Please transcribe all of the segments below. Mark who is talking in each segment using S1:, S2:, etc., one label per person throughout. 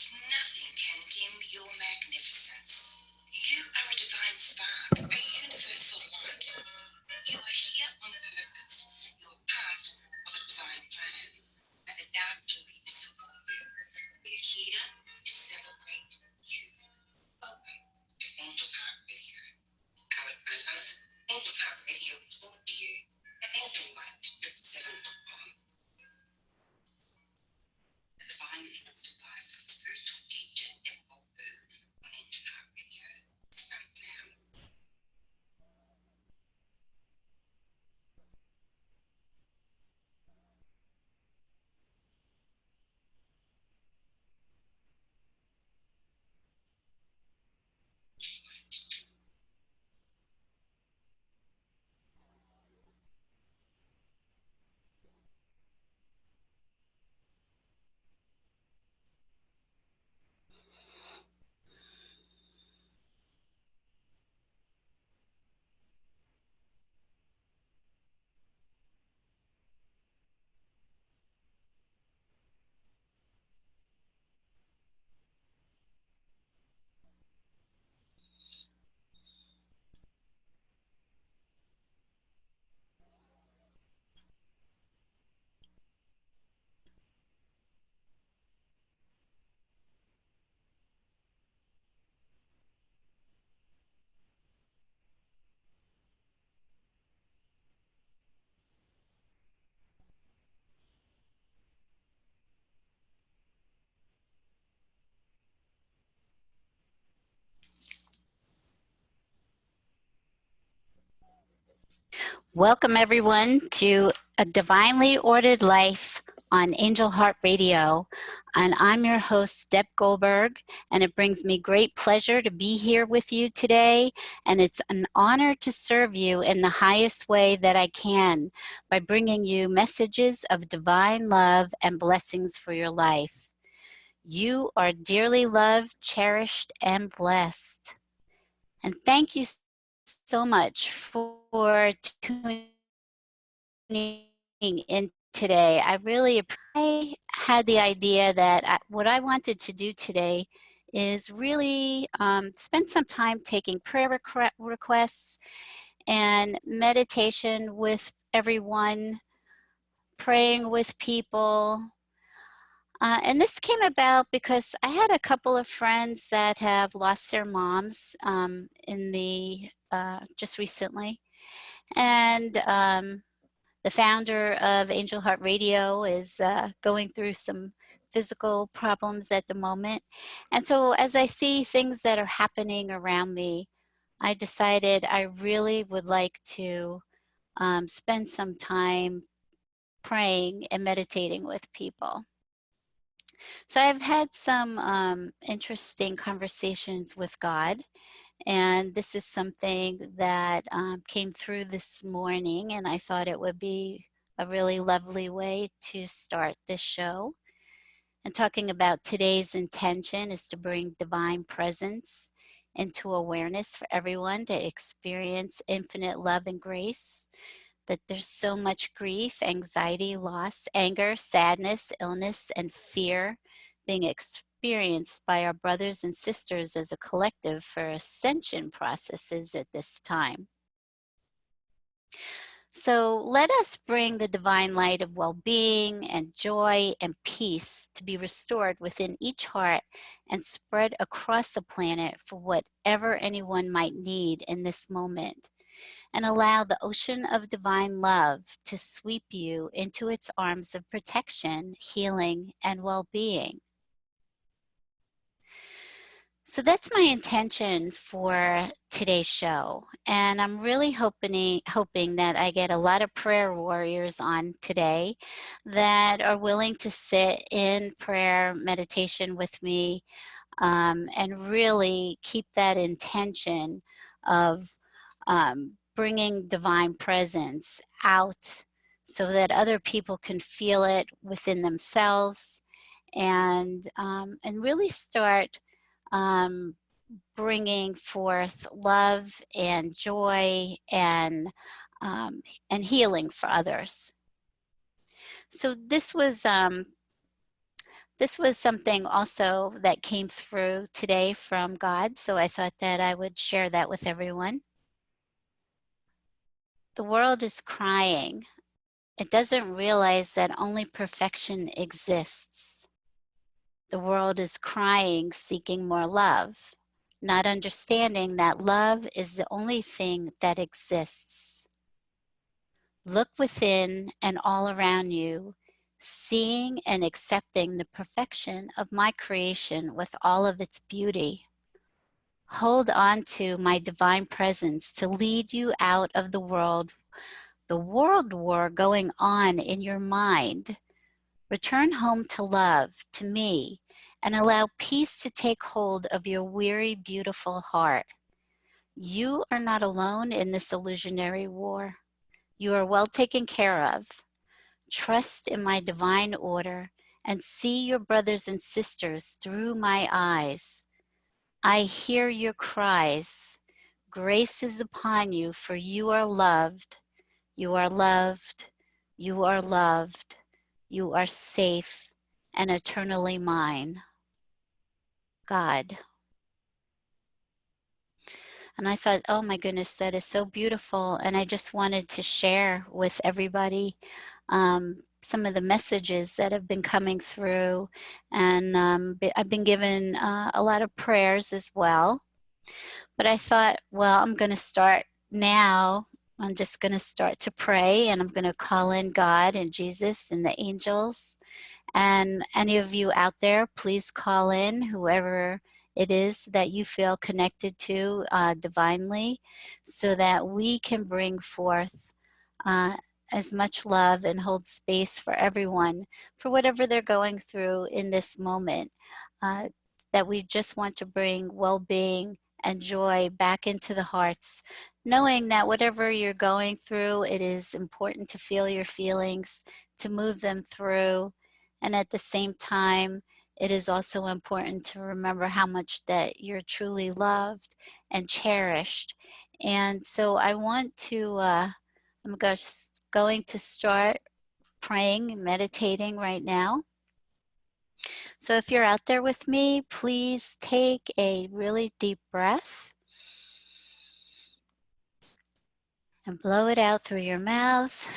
S1: Nothing can dim your magnificence. You are a divine spark, a universal light. You are here on purpose. You're part of a divine plan. And without joy to support you, we're here to celebrate you. Welcome to Angel Heart Radio. Powered by love, Angel Heart Radio is brought to you at angellight777.com. The divinely ordered life of spiritual teacher Deb Goldberg on Angel Heart Radio starts now.
S2: Welcome everyone to A Divinely Ordered Life on Angel Heart Radio. And I'm your host, Deb Goldberg, and it brings me great pleasure to be here with you today. And it's an honor to serve you in the highest way that I can by bringing you messages of divine love and blessings for your life. You are dearly loved, cherished, and blessed. And thank you so much for tuning in today. I had the idea that what I wanted to do today is really spend some time taking prayer requests and meditation with everyone, praying with people. And this came about because I had a couple of friends that have lost their moms just recently. And the founder of Angel Heart Radio is going through some physical problems at the moment. And so as I see things that are happening around me, I decided I really would like to spend some time praying and meditating with people. So I've had some interesting conversations with God, and this is something that came through this morning, and I thought it would be a really lovely way to start this show. And talking about today's intention is to bring divine presence into awareness for everyone to experience infinite love and grace. That there's so much grief, anxiety, loss, anger, sadness, illness, and fear being experienced by our brothers and sisters as a collective for ascension processes at this time. So let us bring the divine light of well-being and joy and peace to be restored within each heart and spread across the planet for whatever anyone might need in this moment. And allow the ocean of divine love to sweep you into its arms of protection, healing, and well-being. So that's my intention for today's show. And I'm really hoping that I get a lot of prayer warriors on today that are willing to sit in prayer meditation with me and really keep that intention of bringing divine presence out so that other people can feel it within themselves and really start bringing forth love and joy and healing for others. So this was this was something also that came through today from God, so I thought that I would share that with everyone. The world is crying. It doesn't realize that only perfection exists. The world is crying, seeking more love, not understanding that love is the only thing that exists. Look within and all around you, seeing and accepting the perfection of my creation with all of its beauty. Hold on to my divine presence to lead you out of the world war going on in your mind. Return home to love, to me, and allow peace to take hold of your weary, beautiful heart. You are not alone in this illusionary war. You are well taken care of. Trust in my divine order and see your brothers and sisters through my eyes. I hear your cries. Grace is upon you, for you are loved. You are loved. You are loved. You are safe and eternally mine. God. And I thought, oh my goodness, that is so beautiful. And I just wanted to share with everybody some of the messages that have been coming through. And I've been given a lot of prayers as well. But I thought, well, I'm going to start now. I'm just going to start to pray, and I'm going to call in God and Jesus and the angels. And any of you out there, please call in whoever it is that you feel connected to divinely, so that we can bring forth uh, as much love and hold space for everyone for whatever they're going through in this moment. That we just want to bring well-being and joy back into the hearts, knowing that whatever you're going through, it is important to feel your feelings, to move them through, and at the same time, it is also important to remember how much that you're truly loved and cherished. And so I want to, I'm going to start praying and meditating right now. So if you're out there with me, please take a really deep breath and blow it out through your mouth.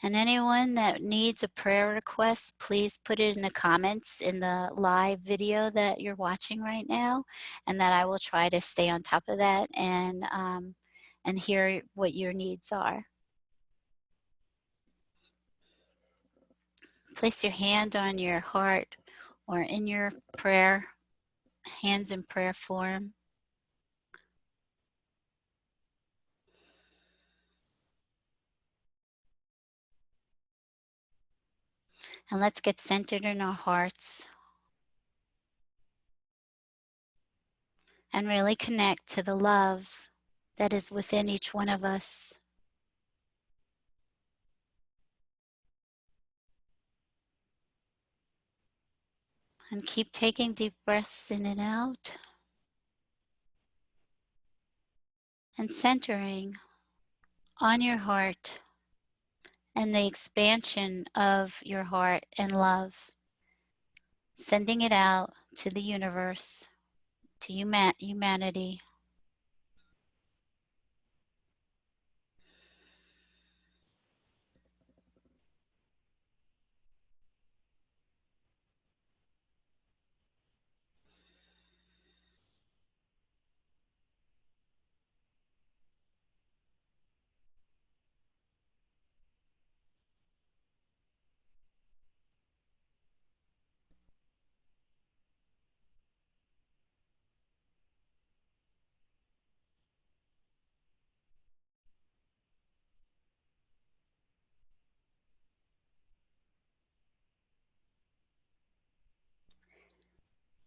S2: And anyone that needs a prayer request, please put it in the comments in the live video that you're watching right now, and that I will try to stay on top of that and hear what your needs are. Place your hand on your heart or in your prayer, hands in prayer form. And let's get centered in our hearts and really connect to the love that is within each one of us. And keep taking deep breaths in and out. And centering on your heart and the expansion of your heart and love. Sending it out to the universe, to humanity.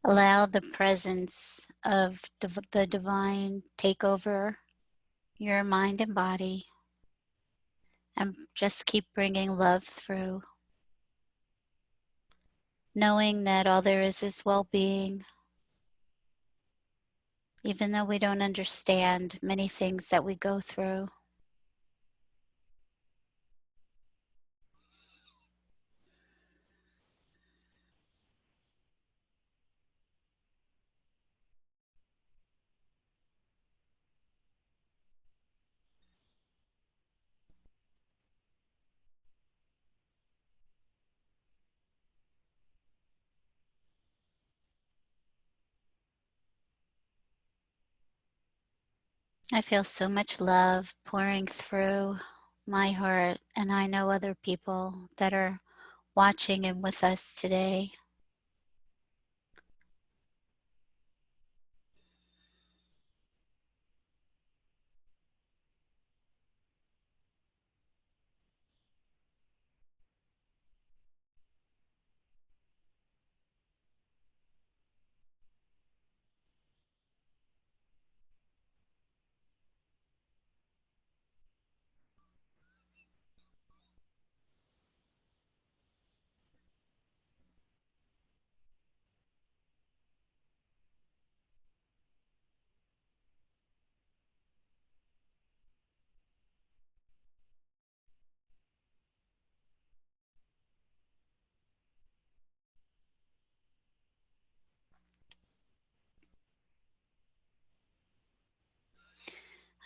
S2: Allow the presence of the divine take over your mind and body, and just keep bringing love through, knowing that all there is well-being, even though we don't understand many things that we go through. I feel so much love pouring through my heart, and I know other people that are watching and with us today.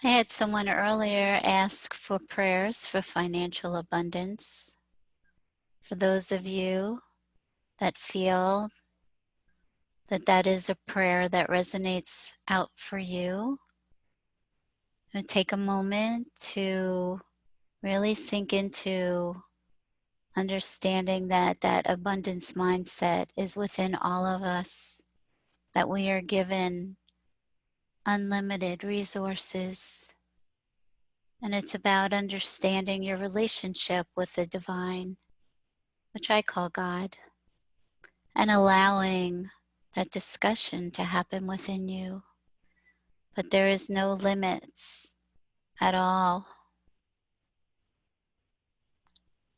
S2: I had someone earlier ask for prayers for financial abundance. For those of you that feel that that is a prayer that resonates out for you, take a moment to really sink into understanding that that abundance mindset is within all of us, that we are given unlimited resources. And it's about understanding your relationship with the divine, which I call God, and allowing that discussion to happen within you. But there is no limits at all.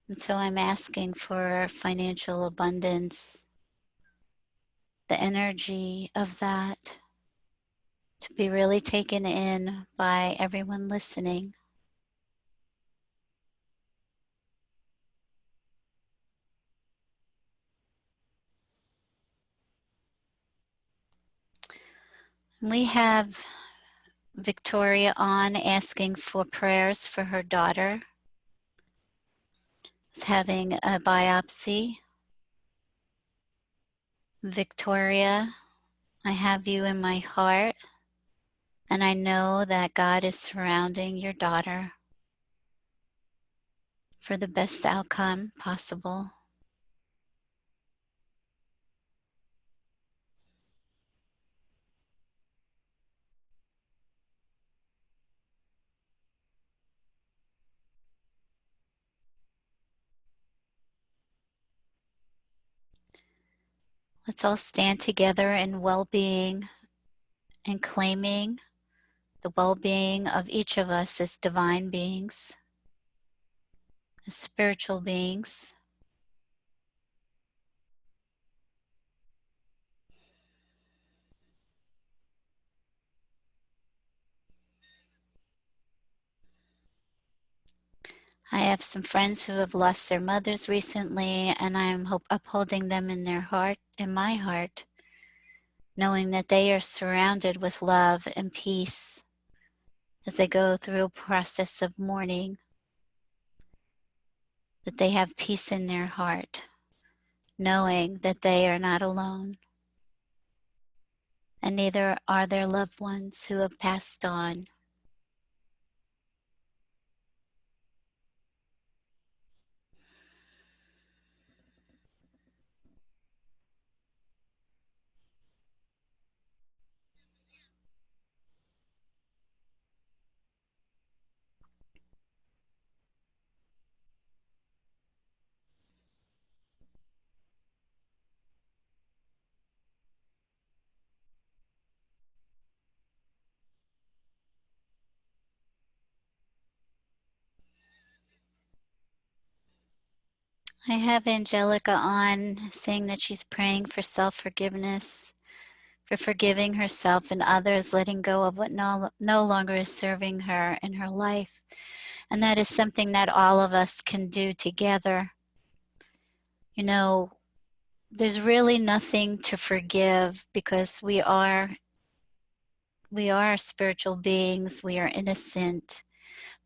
S2: And so I'm asking for financial abundance, the energy of that to be really taken in by everyone listening. We have Victoria on asking for prayers for her daughter who's having a biopsy. Victoria, I have you in my heart, and I know that God is surrounding your daughter for the best outcome possible. Let's all stand together in well-being and claiming the well-being of each of us as divine beings, as spiritual beings. I have some friends who have lost their mothers recently, and I'm upholding them in their heart, in my heart, knowing that they are surrounded with love and peace as they go through a process of mourning, that they have peace in their heart, knowing that they are not alone, and neither are their loved ones who have passed on. I have Angelica on saying that she's praying for self-forgiveness, for forgiving herself and others, letting go of what no longer is serving her in her life. And that is something that all of us can do together. You know, there's really nothing to forgive because we are spiritual beings, we are innocent.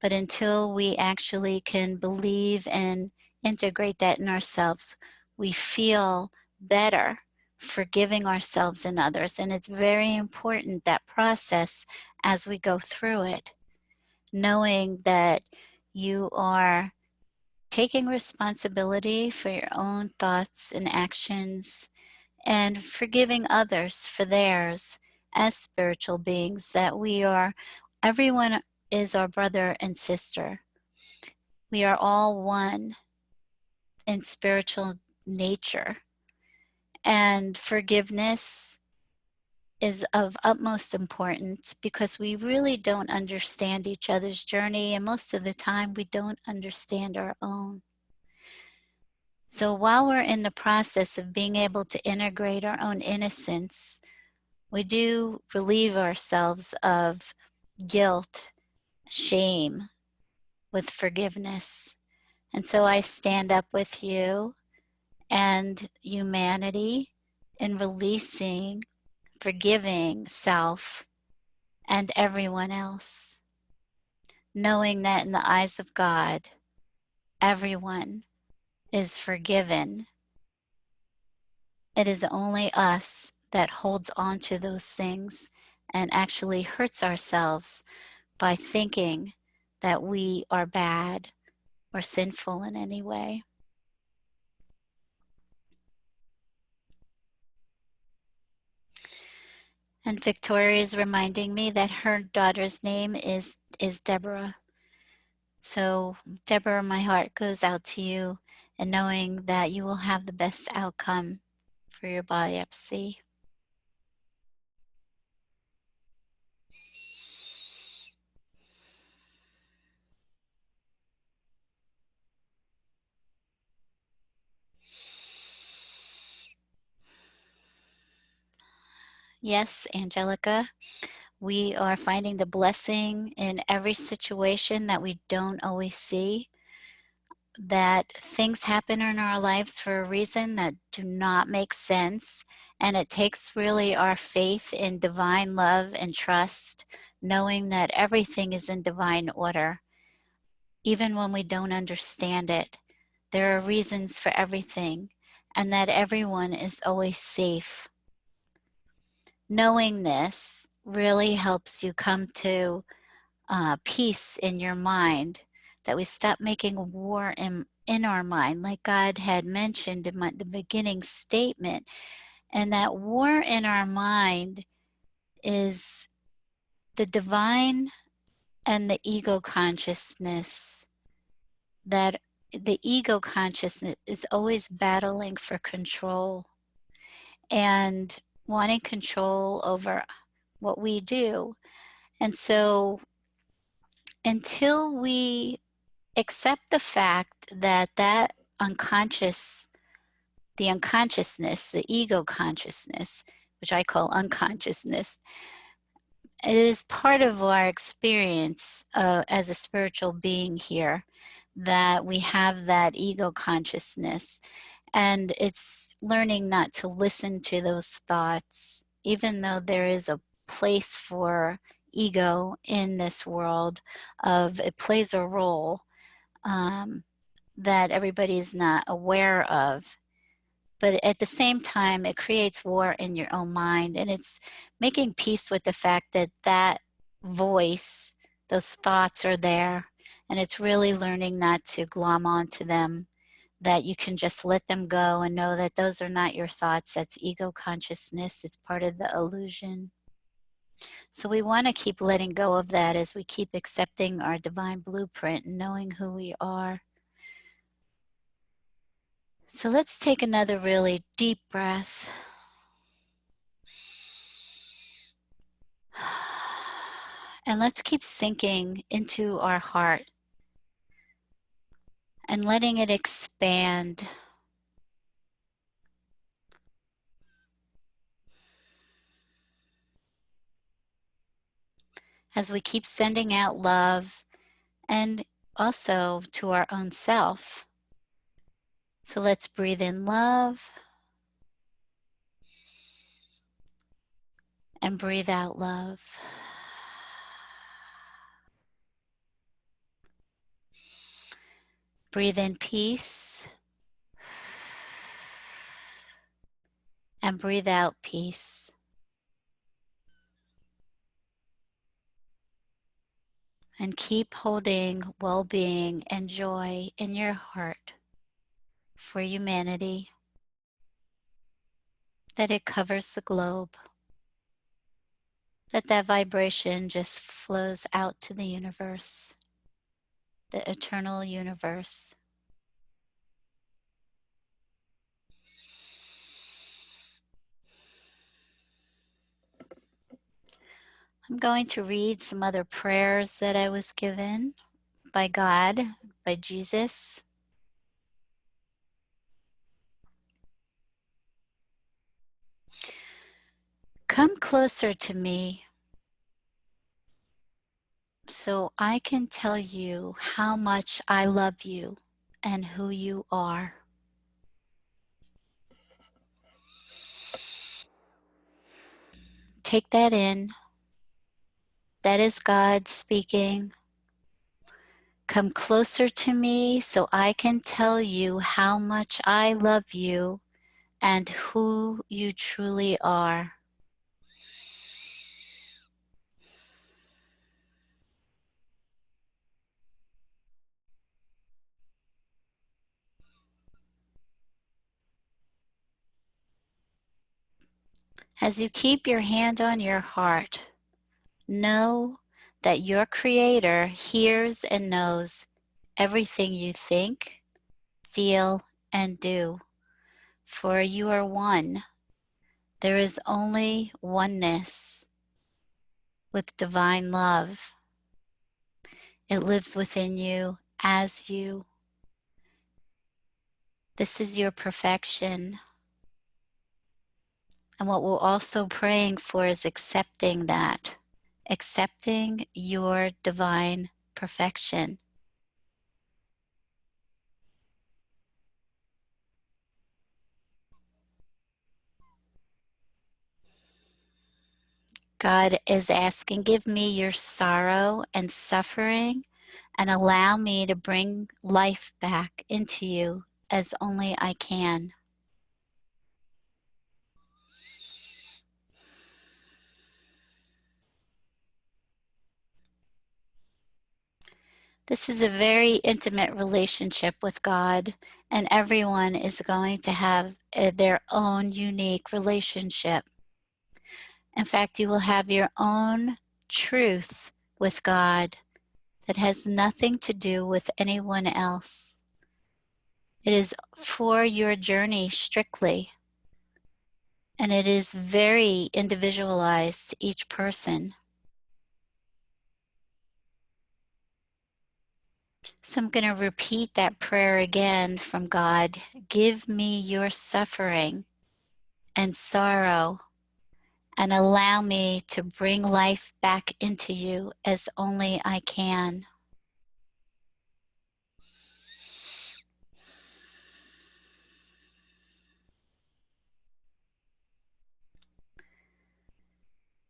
S2: But until we actually can believe and integrate that in ourselves, we feel better forgiving ourselves and others. And it's very important, that process, as we go through it, knowing that you are taking responsibility for your own thoughts and actions and forgiving others for theirs as spiritual beings, that everyone is our brother and sister. We are all one in spiritual nature. And forgiveness is of utmost importance because we really don't understand each other's journey, and most of the time we don't understand our own. So while we're in the process of being able to integrate our own innocence, we do relieve ourselves of guilt, shame with forgiveness. And so I stand up with you and humanity in releasing, forgiving self and everyone else, knowing that in the eyes of God, everyone is forgiven. It is only us that holds on to those things and actually hurts ourselves by thinking that we are bad or sinful in any way. And Victoria is reminding me that her daughter's name is Deborah. So, Deborah, my heart goes out to you, and knowing that you will have the best outcome for your biopsy. Yes, Angelica, we are finding the blessing in every situation that we don't always see, that things happen in our lives for a reason that do not make sense. And it takes really our faith in divine love and trust, knowing that everything is in divine order. Even when we don't understand it, there are reasons for everything, and that everyone is always safe. Knowing this really helps you come to peace in your mind, that we stop making war in our mind, like God had mentioned in the beginning statement. And that war in our mind is the divine and the ego consciousness, that the ego consciousness is always battling for control and wanting control over what we do. And so until we accept the fact that unconscious, the unconsciousness, the ego consciousness, which I call unconsciousness, it is part of our experience as a spiritual being here, that we have that ego consciousness. And it's learning not to listen to those thoughts, even though there is a place for ego in this world, of it plays a role that everybody is not aware of. But at the same time, it creates war in your own mind, and it's making peace with the fact that that voice, those thoughts are there, and it's really learning not to glom onto them, that you can just let them go and know that those are not your thoughts. That's ego consciousness. It's part of the illusion. So we want to keep letting go of that as we keep accepting our divine blueprint and knowing who we are. So let's take another really deep breath. And let's keep sinking into our heart and letting it expand. As we keep sending out love, and also to our own self. So let's breathe in love and breathe out love. Breathe in peace and breathe out peace. And keep holding well-being and joy in your heart for humanity, that it covers the globe, that vibration just flows out to the universe, the eternal universe. I'm going to read some other prayers that I was given by God, by Jesus. Come closer to me so I can tell you how much I love you and who you are. Take that in. That is God speaking. Come closer to me so I can tell you how much I love you and who you truly are. As you keep your hand on your heart, know that your Creator hears and knows everything you think, feel, and do. For you are one. There is only oneness with divine love. It lives within you as you. This is your perfection. And what we're also praying for is accepting that, accepting your divine perfection. God is asking, give me your sorrow and suffering and allow me to bring life back into you as only I can. This is a very intimate relationship with God, and everyone is going to have their own unique relationship. In fact, you will have your own truth with God that has nothing to do with anyone else. It is for your journey strictly, and it is very individualized to each person. So I'm going to repeat that prayer again from God. Give me your suffering and sorrow and allow me to bring life back into you as only I can.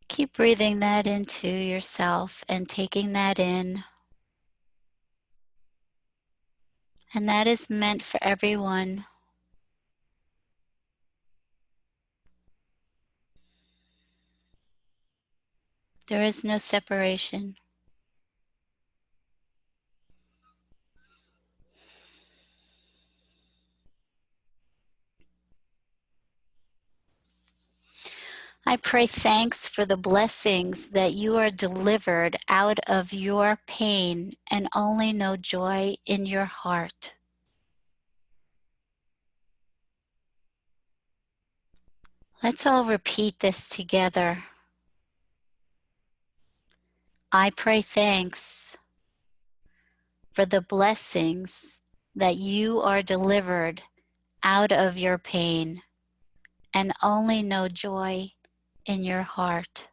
S2: Keep breathing that into yourself and taking that in. And that is meant for everyone. There is no separation. I pray thanks for the blessings that you are delivered out of your pain and only know joy in your heart. Let's all repeat this together. I pray thanks for the blessings that you are delivered out of your pain and only know joy in your heart.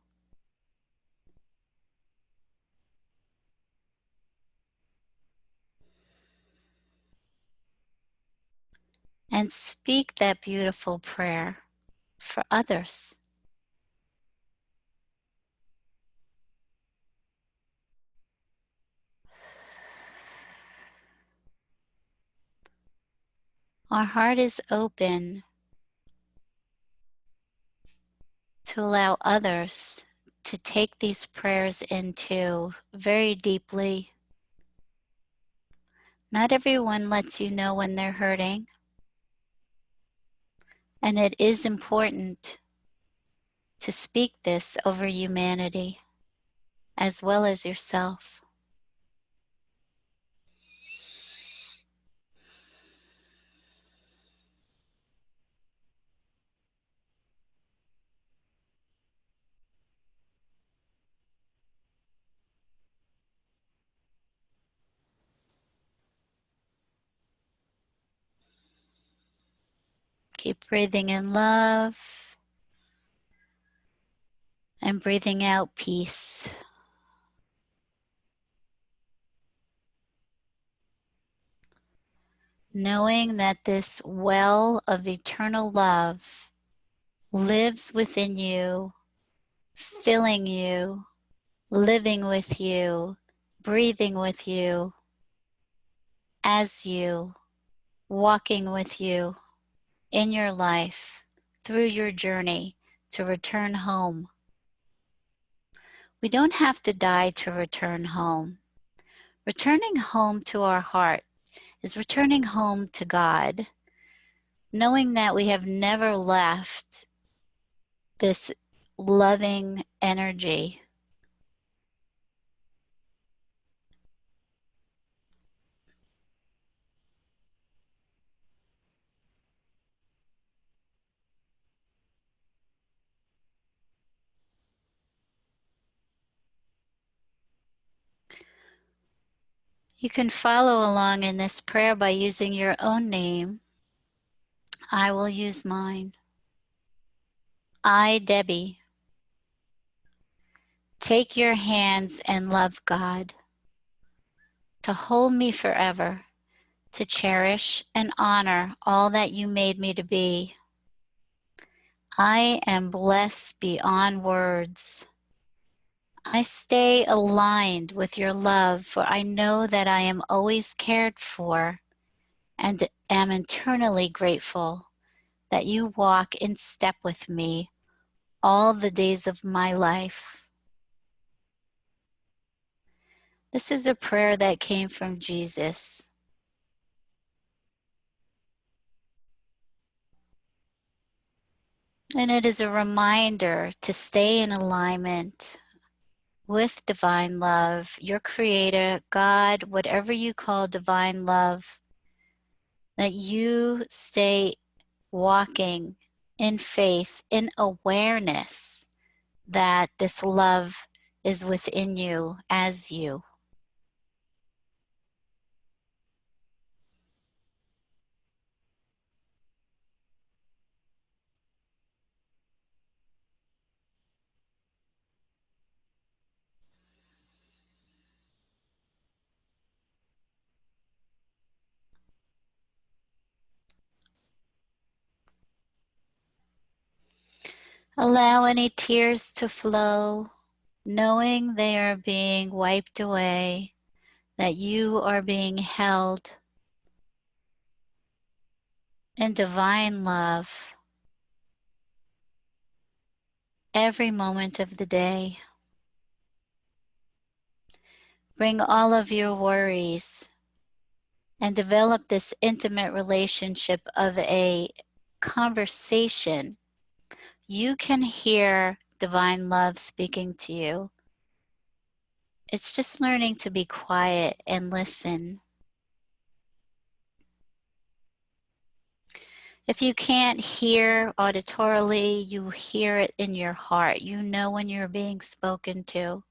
S2: And speak that beautiful prayer for others. Our heart is open to allow others to take these prayers into very deeply. Not everyone lets you know when they're hurting, and it is important to speak this over humanity as well as yourself. Keep breathing in love and breathing out peace. Knowing that this well of eternal love lives within you, filling you, living with you, breathing with you, as you, walking with you in your life through your journey to return home. We don't have to die to return home. Returning home to our heart is returning home to God, knowing that we have never left this loving energy. You can follow along in this prayer by using your own name. I will use mine. I, Debbie, take your hands and love God to hold me forever, to cherish and honor all that you made me to be. I am blessed beyond words. I stay aligned with your love, for I know that I am always cared for and am eternally grateful that you walk in step with me all the days of my life. This is a prayer that came from Jesus. And it is a reminder to stay in alignment with divine love, your creator, God, whatever you call divine love, that you stay walking in faith, in awareness that this love is within you as you. Allow any tears to flow, knowing they are being wiped away, that you are being held in divine love every moment of the day. Bring all of your worries and develop this intimate relationship of a conversation. You can hear divine love speaking to you. It's just learning to be quiet and listen. If you can't hear auditorily, you hear it in your heart. You know when you're being spoken to.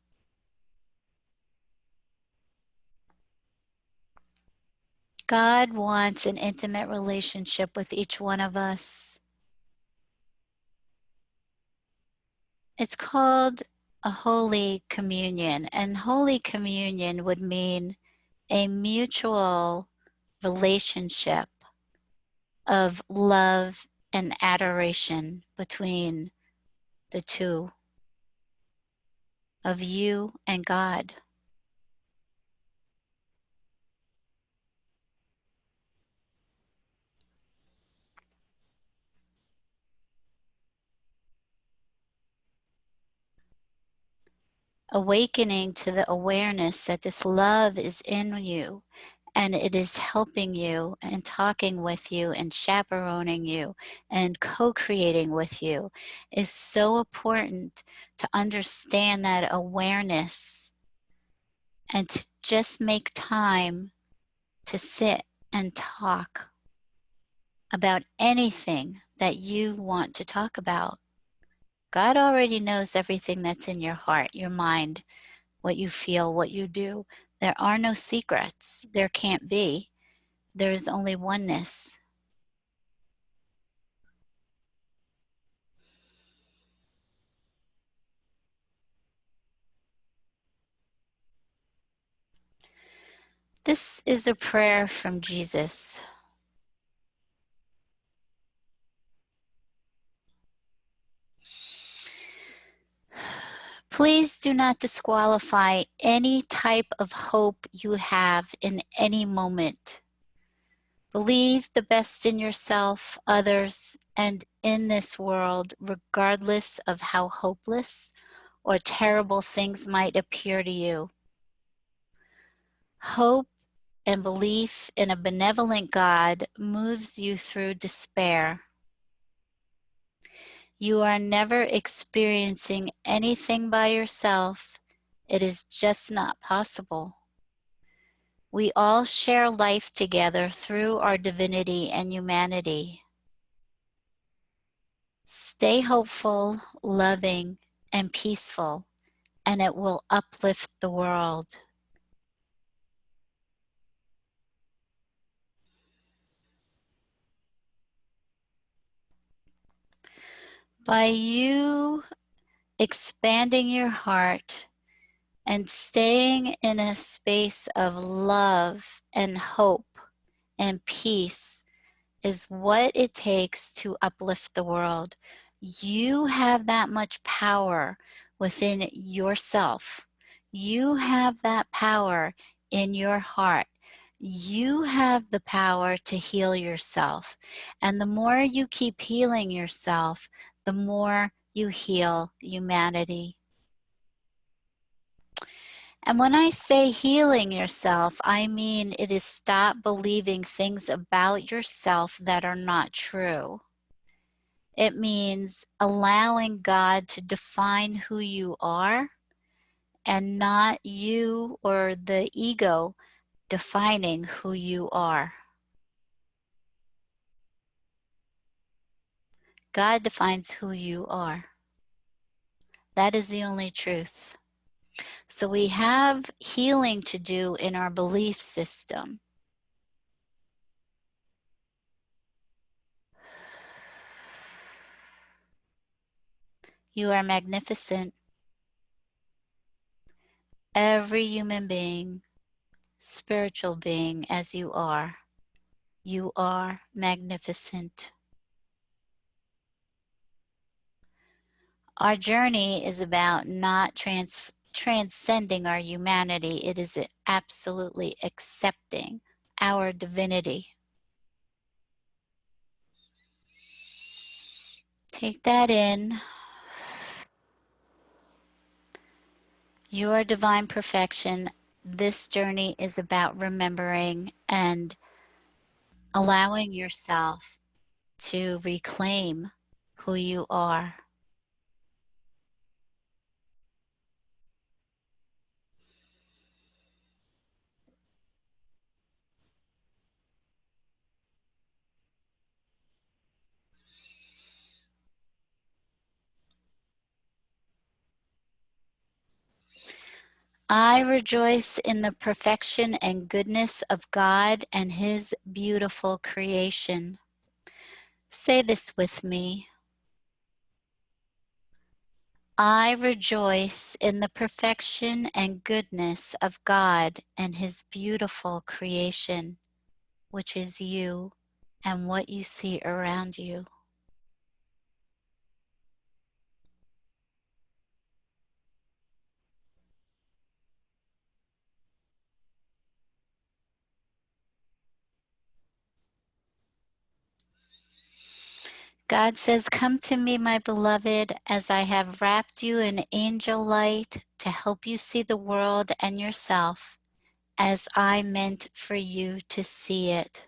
S2: God wants an intimate relationship with each one of us. It's called a Holy Communion, and Holy Communion would mean a mutual relationship of love and adoration between the two, of you and God. awakening to the awareness that this love is in you and it is helping you and talking with you and chaperoning you and co-creating with you is so important to understand that awareness and to just make time to sit and talk about anything that you want to talk about. God already knows everything that's in your heart, your mind, what you feel, what you do. There are no secrets. There can't be. There is only oneness. This is a prayer from Jesus. Please do not disqualify any type of hope you have in any moment. Believe the best in yourself, others, and in this world, regardless of how hopeless or terrible things might appear to you. Hope and belief in a benevolent God moves you through despair. You are never experiencing anything by yourself. It is just not possible. We all share life together through our divinity and humanity. Stay hopeful, loving, and peaceful, and it will uplift the world. By you expanding your heart and staying in a space of love and hope and peace is what it takes to uplift the world. You have that much power within yourself. You have that power in your heart. You have the power to heal yourself. And the more you keep healing yourself, the more you heal humanity. And when I say healing yourself, I mean it is stop believing things about yourself that are not true. It means allowing God to define who you are and not you or the ego defining who you are. God defines who you are. That is the only truth. So we have healing to do in our belief system. You are magnificent. Every human being, spiritual being as you are magnificent. Our journey is about not transcending our humanity. It is absolutely accepting our divinity. Take that in. You are divine perfection. This journey is about remembering and allowing yourself to reclaim who you are. I rejoice in the perfection and goodness of God and His beautiful creation. Say this with me. I rejoice in the perfection and goodness of God and His beautiful creation, which is you and what you see around you. God says, "Come to me, my beloved, as I have wrapped you in angel light to help you see the world and yourself as I meant for you to see it.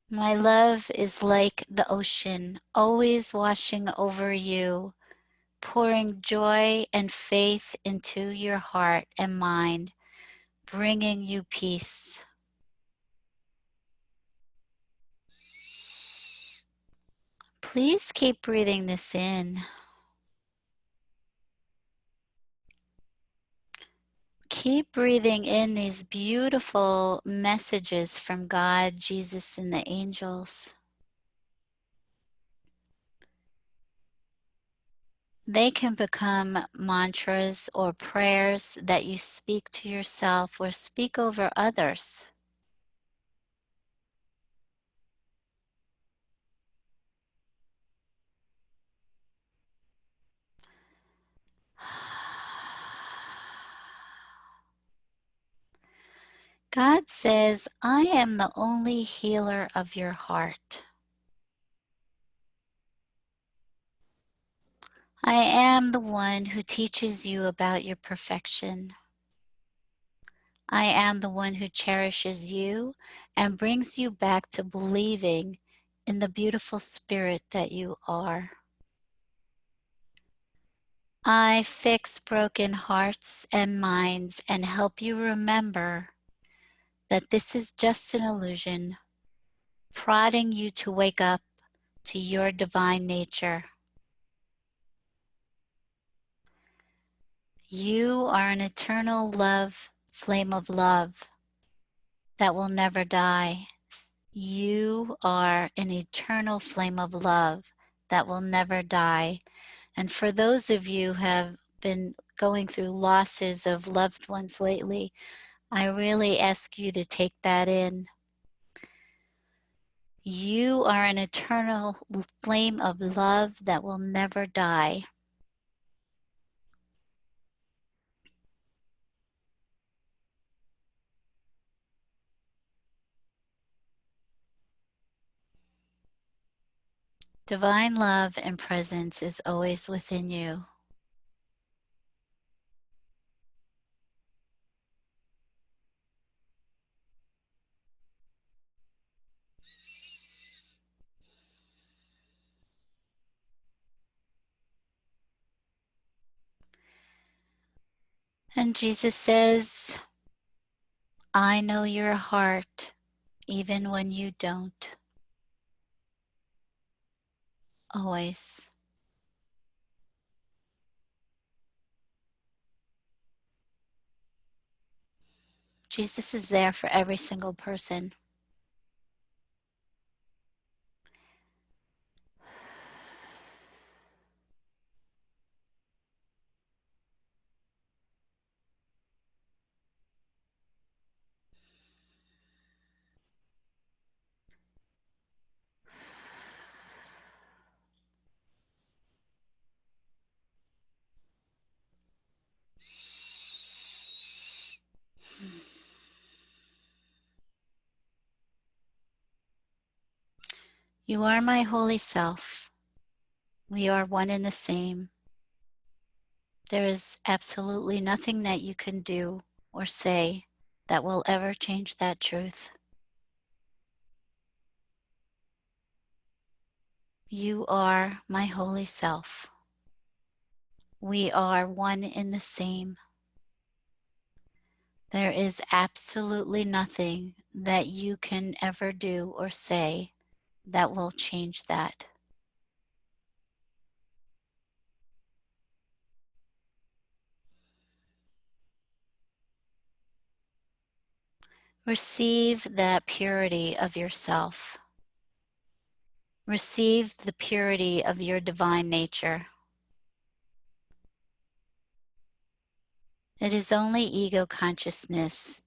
S2: My love is like the ocean, always washing over you, pouring joy and faith into your heart and mind, bringing you peace. Please keep breathing this in. Keep breathing in these beautiful messages from God, Jesus, and the angels. They can become mantras or prayers that you speak to yourself or speak over others. God says, I am the only healer of your heart. I am the one who teaches you about your perfection. I am the one who cherishes you and brings you back to believing in the beautiful spirit that you are. I fix broken hearts and minds and help you remember that this is just an illusion, prodding you to wake up to your divine nature. You are an eternal love, flame of love that will never die. You are an eternal flame of love that will never die. And for those of you who have been going through losses of loved ones lately, I really ask you to take that in. You are an eternal flame of love that will never die. Divine love and presence is always within you. And Jesus says, I know your heart even when you don't. Always. Jesus is there for every single person. You are my holy self. We are one and the same. There is absolutely nothing that you can do or say that will ever change that truth. You are my holy self. We are one in the same. There is absolutely nothing that you can ever do or say that will change that. Receive that purity of yourself. Receive the purity of your divine nature. It is only ego consciousness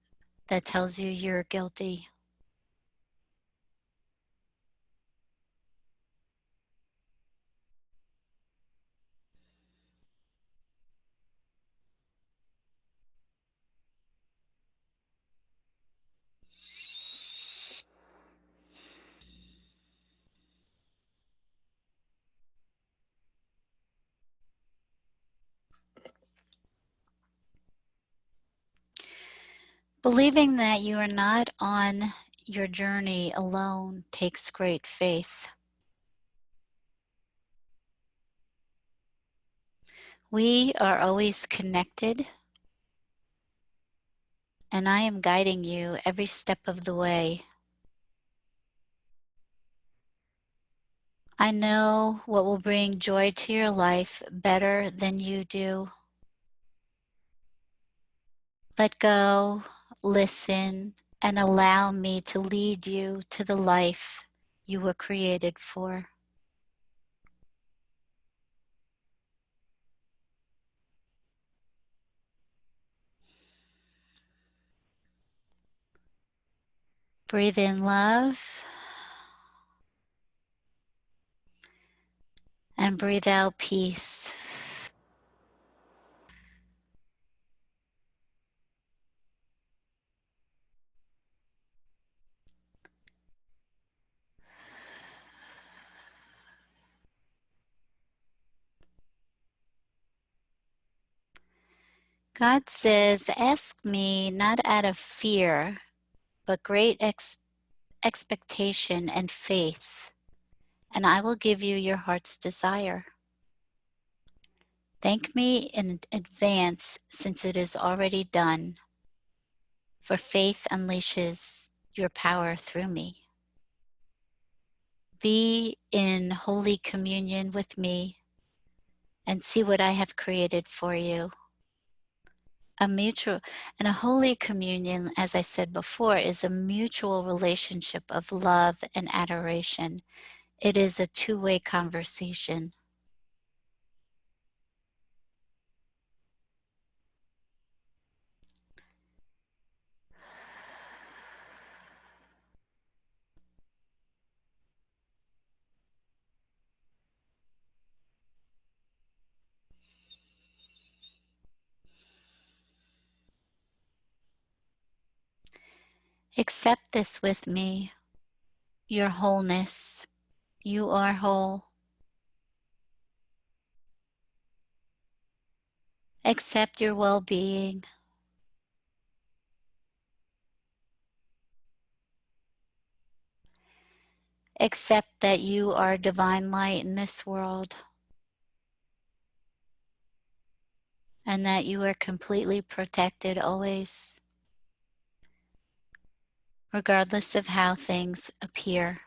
S2: that tells you you're guilty. Believing that you are not on your journey alone takes great faith. We are always connected, and I am guiding you every step of the way. I know what will bring joy to your life better than you do. Let go, listen, and allow me to lead you to the life you were created for. Breathe in love and breathe out peace. God says, ask me not out of fear, but great expectation and faith, and I will give you your heart's desire. Thank me in advance since it is already done, for faith unleashes your power through me. Be in holy communion with me and see what I have created for you. A holy communion, as I said before, is a mutual relationship of love and adoration. It is a two-way conversation. Accept this with me, your wholeness. You are whole. Accept your well-being. Accept that you are divine light in this world and that you are completely protected always, regardless of how things appear.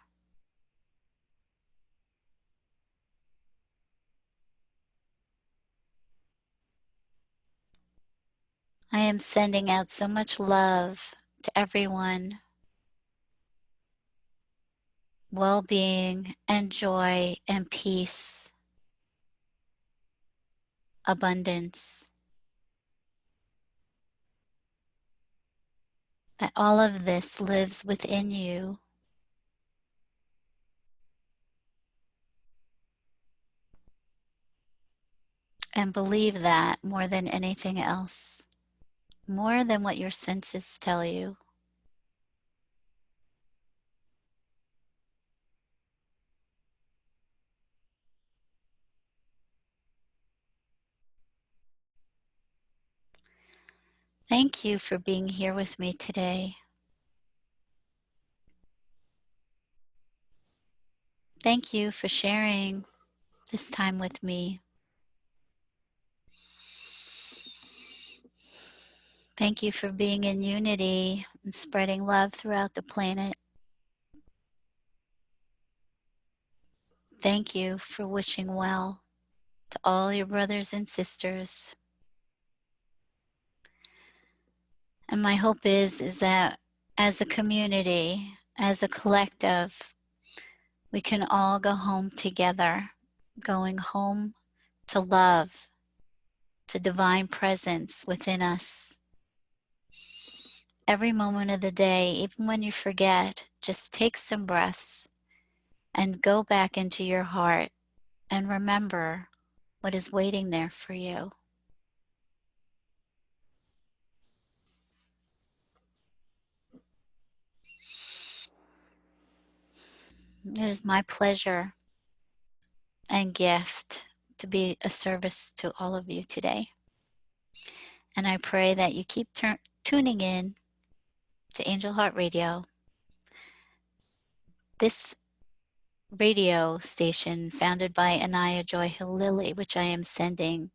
S2: I am sending out so much love to everyone, well-being and joy and peace, abundance. That all of this lives within you. And believe that more than anything else, more than what your senses tell you. Thank you for being here with me today. Thank you for sharing this time with me. Thank you for being in unity and spreading love throughout the planet. Thank you for wishing well to all your brothers and sisters. And my hope is that as a community, as a collective, we can all go home together, going home to love, to divine presence within us. Every moment of the day, even when you forget, just take some breaths and go back into your heart and remember what is waiting there for you. It is my pleasure and gift to be a service to all of you today. And I pray that you keep tuning in to Angel Heart Radio. This radio station, founded by Anaya Joy Hill Lilly, which I am sending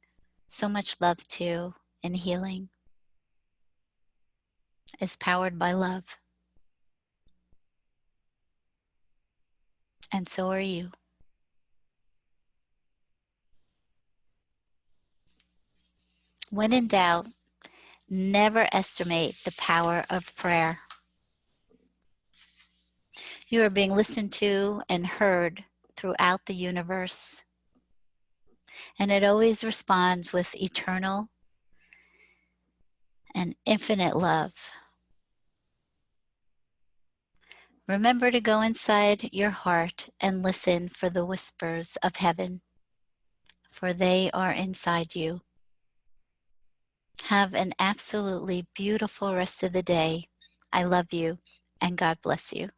S2: so much love to and healing, is powered by love. And so are you. When in doubt, never estimate the power of prayer. You are being listened to and heard throughout the universe, and it always responds with eternal and infinite love. Remember to go inside your heart and listen for the whispers of heaven, for they are inside you. Have an absolutely beautiful rest of the day. I love you, and God bless you.